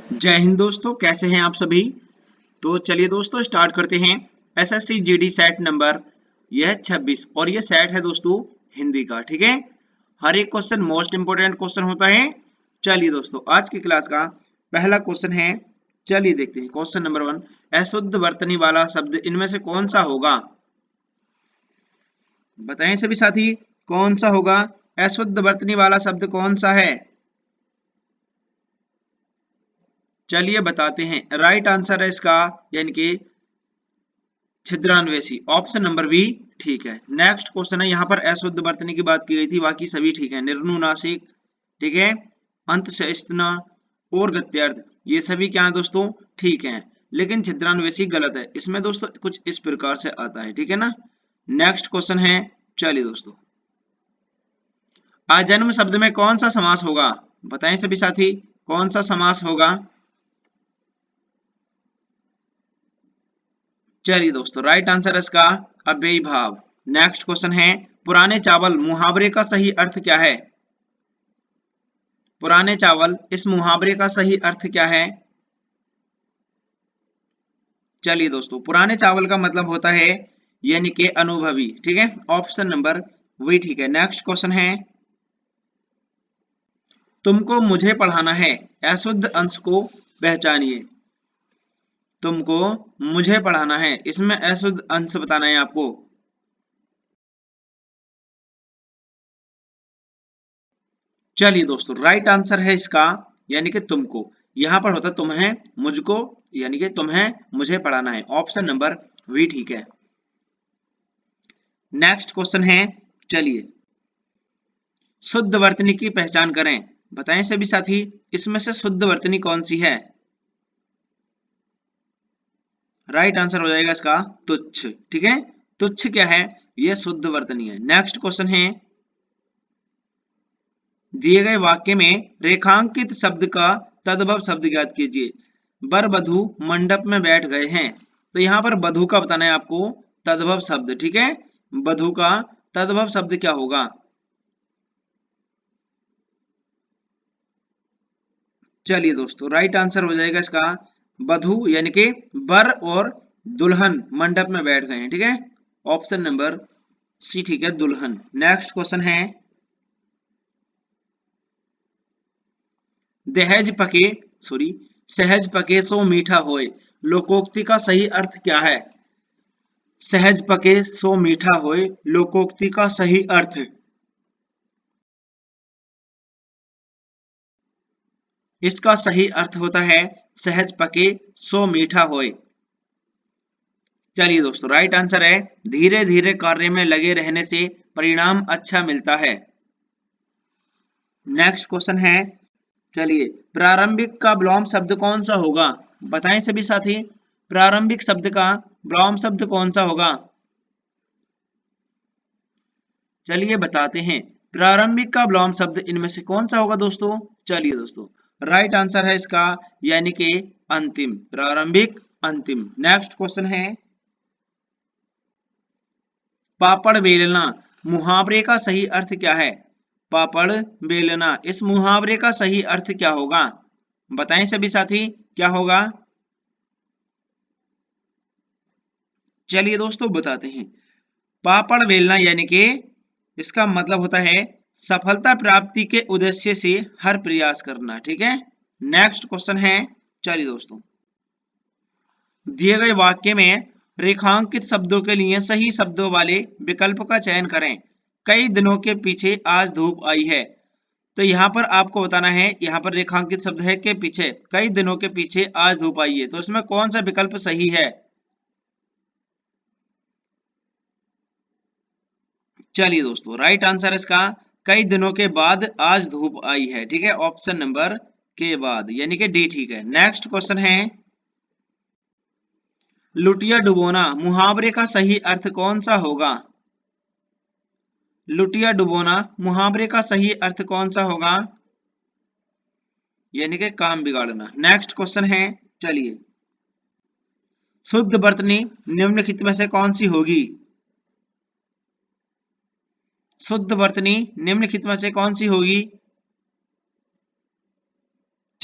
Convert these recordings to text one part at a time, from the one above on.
जय हिंद दोस्तों, कैसे हैं आप सभी। तो चलिए दोस्तों स्टार्ट करते हैं। एसएससी जीडी सेट नंबर यह 26 और यह सेट है दोस्तों हिंदी का। ठीक है, हर एक क्वेश्चन मोस्ट इंपोर्टेंट क्वेश्चन होता है। चलिए दोस्तों आज की क्लास का पहला क्वेश्चन है, चलिए देखते हैं। क्वेश्चन नंबर 1, अशुद्ध वर्तनी वाला शब्द इनमें से कौन सा होगा। बताएं सभी साथी, कौन सा होगा अशुद्ध वर्तनी वाला शब्द, कौन सा है। चलिए बताते हैं। राइट आंसर है इसका यानी कि छिद्रान्वेषी, ऑप्शन नंबर बी ठीक है। नेक्स्ट क्वेश्चन है, यहाँ पर अशुद्ध वर्तनी की बात की गई थी, बाकी सभी ठीक है। निर्नुनासिक, ठीक है, अंत से स्तना और गत्यर्थ, ये सभी क्या है दोस्तों, ठीक है। लेकिन छिद्रान्वेषी गलत है, इसमें दोस्तों कुछ इस प्रकार से आता है, ठीक है ना। नेक्स्ट क्वेश्चन है, चलिए दोस्तों, आजन्म शब्द में कौन सा समास होगा। बताएं सभी साथी, कौन सा समास होगा। चलिए दोस्तों राइट आंसर इसका अव्ययी भाव। नेक्स्ट क्वेश्चन है, पुराने चावल मुहावरे का सही अर्थ क्या है। पुराने चावल, इस मुहावरे का सही अर्थ क्या है। चलिए दोस्तों, पुराने चावल का मतलब होता है यानी कि अनुभवी, ठीक है। ऑप्शन नंबर वही ठीक है। नेक्स्ट क्वेश्चन है, तुमको मुझे पढ़ाना है, अशुद्ध अंश को पहचानिए। तुमको मुझे पढ़ाना है, इसमें अशुद्ध अंश बताना है आपको। चलिए दोस्तों राइट आंसर है इसका यानी कि तुमको, यहां पर होता तुम्हें मुझको, यानी कि तुम्हें मुझे पढ़ाना है। ऑप्शन नंबर वी ठीक है। नेक्स्ट क्वेश्चन है, चलिए, शुद्ध वर्तनी की पहचान करें। बताएं सभी साथी, इसमें से शुद्ध वर्तनी कौन सी है। राइट आंसर हो जाएगा इसका तुच्छ, ठीक है। तुच्छ क्या है, यह शुद्ध वर्तनी है। नेक्स्ट क्वेश्चन है, दिए गए वाक्य में रेखांकित शब्द का तद्भव शब्द ज्ञात कीजिए। वर वधु मंडप में बैठ गए हैं, तो यहाँ पर वधु का बताना है आपको तद्भव शब्द, ठीक है। वधु का तद्भव शब्द क्या होगा। चलिए दोस्तों राइट आंसर हो जाएगा इसका वधु, यानी कि वर और दुल्हन मंडप में बैठ गए हैं, ठीक है। ऑप्शन नंबर सी ठीक है, दुल्हन। नेक्स्ट क्वेश्चन है, दहेज पके सॉरी सहज पके सो मीठा होए, लोकोक्ति का सही अर्थ क्या है। सहज पके सो मीठा होए, लोकोक्ति का सही अर्थ। इसका सही अर्थ होता है सहज पके सो मीठा होए। चलिए दोस्तों राइट आंसर है, धीरे धीरे कार्य में लगे रहने से परिणाम अच्छा मिलता है। नेक्स्ट क्वेश्चन है, चलिए, प्रारंभिक का विलोम शब्द कौन सा होगा। बताएं सभी साथी, प्रारंभिक शब्द का विलोम शब्द कौन सा होगा। चलिए बताते हैं, प्रारंभिक का विलोम शब्द इनमें से कौन सा होगा दोस्तों। चलिए दोस्तों राइट आंसर है इसका यानी कि अंतिम, प्रारंभिक अंतिम। नेक्स्ट क्वेश्चन है, पापड़ बेलना मुहावरे का सही अर्थ क्या है। पापड़ बेलना, इस मुहावरे का सही अर्थ क्या होगा। बताएं सभी साथी, क्या होगा। चलिए दोस्तों बताते हैं, पापड़ बेलना यानी कि इसका मतलब होता है सफलता प्राप्ति के उद्देश्य से हर प्रयास करना, ठीक है। नेक्स्ट क्वेश्चन है, चलिए दोस्तों, दिए गए वाक्य में रेखांकित शब्दों के लिए सही शब्दों वाले विकल्प का चयन करें। कई दिनों के पीछे आज धूप आई है, तो यहाँ पर आपको बताना है, यहाँ पर रेखांकित शब्द है के पीछे, कई दिनों के पीछे आज धूप आई है, तो इसमें कौन सा विकल्प सही है। चलिए दोस्तों राइट आंसर इसका कई दिनों के बाद आज धूप आई है, ठीक है। ऑप्शन नंबर के बाद यानी कि डी ठीक है। नेक्स्ट क्वेश्चन है, लुटिया डुबोना मुहावरे का सही अर्थ कौन सा होगा। लुटिया डुबोना मुहावरे का सही अर्थ कौन सा होगा, यानी कि काम बिगाड़ना। नेक्स्ट क्वेश्चन है, चलिए, शुद्ध वर्तनी निम्नलिखित में से कौन सी होगी। शुद्ध वर्तनी निम्नलिखित में से कौन सी होगी।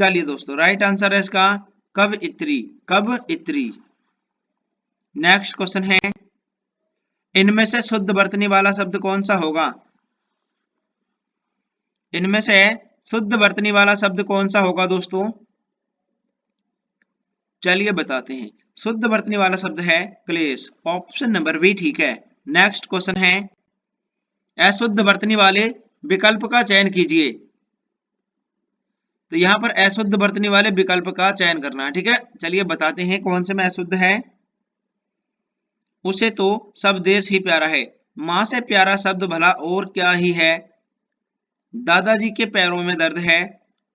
चलिए दोस्तों, राइट आंसर है इसका कब इत्री, कब इत्री। नेक्स्ट क्वेश्चन है, इनमें से शुद्ध वर्तनी वाला शब्द कौन सा होगा? इनमें से शुद्ध वर्तनी वाला शब्द कौन सा होगा दोस्तों? चलिए बताते हैं। शुद्ध वर्तनी वाला शब्द है क्लेश, ऑप्शन नंबर बी ठीक है। नेक्स्ट क्वेश्चन है, अशुद्ध वर्तनी वाले विकल्प का चयन कीजिए। तो यहाँ पर अशुद्ध वर्तनी वाले विकल्प का चयन करना है, ठीक है। चलिए बताते हैं कौन से में अशुद्ध है। उसे तो सब देश ही प्यारा है, माँ से प्यारा शब्द भला और क्या ही है, दादाजी के पैरों में दर्द है,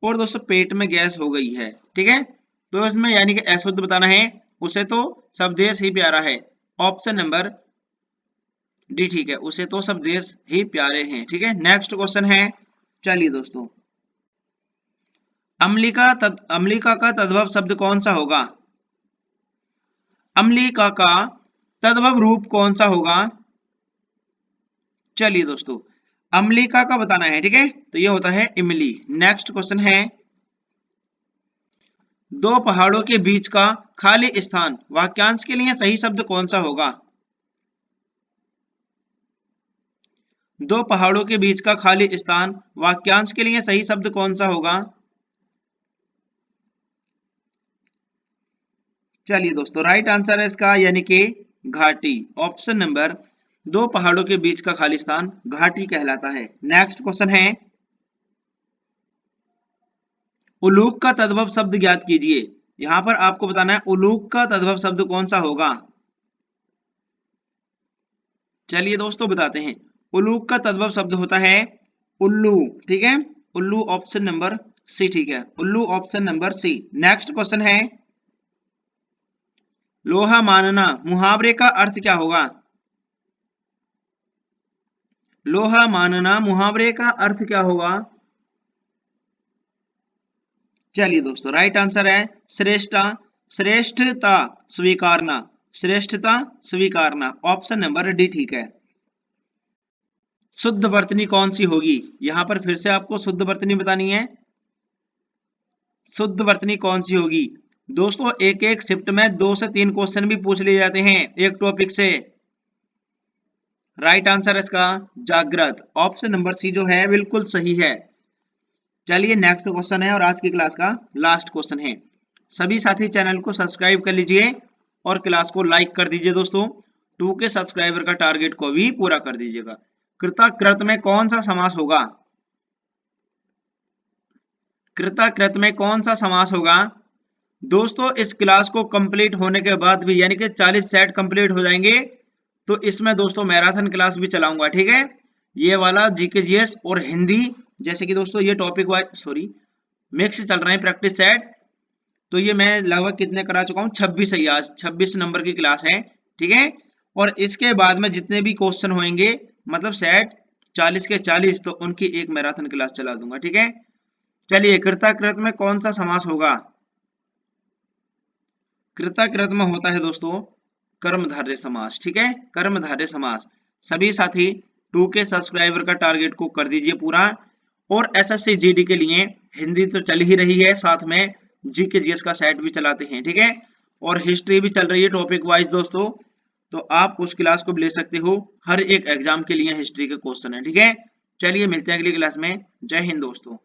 और दोस्तों पेट में गैस हो गई है, ठीक है। तो इसमें यानी कि अशुद्ध बताना है, उसे तो सब देश ही प्यारा है, ऑप्शन नंबर डी ठीक है, उसे तो सब देश ही प्यारे हैं, ठीक है। नेक्स्ट क्वेश्चन है, चलिए दोस्तों, अम्लिका का तद्भव शब्द कौन सा होगा? अम्लिका का तद्भव रूप कौन सा होगा? चलिए दोस्तों, अम्लिका का बताना है, ठीक है। तो ये होता है इमली। नेक्स्ट क्वेश्चन है, दो पहाड़ों के बीच का खाली स्थान वाक्यांश के लिए सही शब्द कौन सा होगा? दो पहाड़ों के बीच का खाली स्थान वाक्यांश के लिए सही शब्द कौन सा होगा? चलिए दोस्तों, राइट आंसर है इसका यानी कि घाटी, ऑप्शन नंबर दो पहाड़ों के बीच का खाली स्थान घाटी कहलाता है। नेक्स्ट क्वेश्चन है, उलूक का तद्भव शब्द ज्ञात कीजिए। यहां पर आपको बताना है उलूक का तद्भव शब्द कौन सा होगा। चलिए दोस्तों बताते हैं, उलूक का तद्भव शब्द होता है उल्लू, ठीक है। उल्लू ऑप्शन नंबर सी ठीक है, उल्लू option number C. Next question है, लोहा मानना मुहावरे का अर्थ क्या होगा? लोहा मानना मुहावरे का अर्थ क्या होगा? चलिए दोस्तों, राइट आंसर है श्रेष्ठता स्वीकारना, श्रेष्ठता स्वीकारना, ऑप्शन नंबर डी ठीक है। शुद्ध वर्तनी कौन सी होगी? यहां पर फिर से आपको शुद्ध वर्तनी बतानी है। शुद्ध वर्तनी कौन सी होगी? दोस्तों एक एक शिफ्ट में 2 से 3 क्वेश्चन भी पूछ लिए जाते हैं एक टॉपिक से। राइट आंसर इसका जागृत, ऑप्शन नंबर सी जो है बिल्कुल सही है। चलिए नेक्स्ट क्वेश्चन है और आज की क्लास का लास्ट क्वेश्चन है। सभी साथी चैनल को सब्सक्राइब कर लीजिए और क्लास को लाइक कर दीजिए दोस्तों। 2 के सब्सक्राइबर का टारगेट को भी पूरा कर दीजिएगा। कृतकृत में कौन सा समास होगा? कृतकृत में कौन सा समास होगा? दोस्तों इस क्लास को कंप्लीट होने के बाद भी यानी कि 40 सेट कंप्लीट हो जाएंगे तो इसमें दोस्तों मैराथन क्लास भी चलाऊंगा, ठीक है। ये वाला जीके जीएस और हिंदी, जैसे कि दोस्तों ये टॉपिक वाइज मिक्स चल रहे हैं प्रैक्टिस सेट। तो ये मैं लगभग कितने करा चुका हूँ, 26 ही, आज 26 नंबर की क्लास है, ठीक है। और इसके बाद में जितने भी क्वेश्चन होंगे मतलब सेट 40 के 40 तो उनकी एक मैराथन क्लास चला दूंगा, ठीक है। चलिए कृतकृत में कौन सा समास होगा? कृतकृत में होता है दोस्तों कर्मधारय समास, ठीक है, कर्मधारय समास। सभी साथी 2 के सब्सक्राइबर का टारगेट को कर दीजिए पूरा। और एसएससी जीडी के लिए हिंदी तो चल ही रही है, साथ में जीके जीएस का सेट भी चलाते हैं, ठीक है। और हिस्ट्री भी चल रही है टॉपिक वाइज दोस्तों, तो आप उस क्लास को भी ले सकते हो। हर एक एग्जाम के लिए हिस्ट्री के क्वेश्चन है, ठीक है। चलिए मिलते हैं अगली क्लास में। जय हिंद दोस्तों।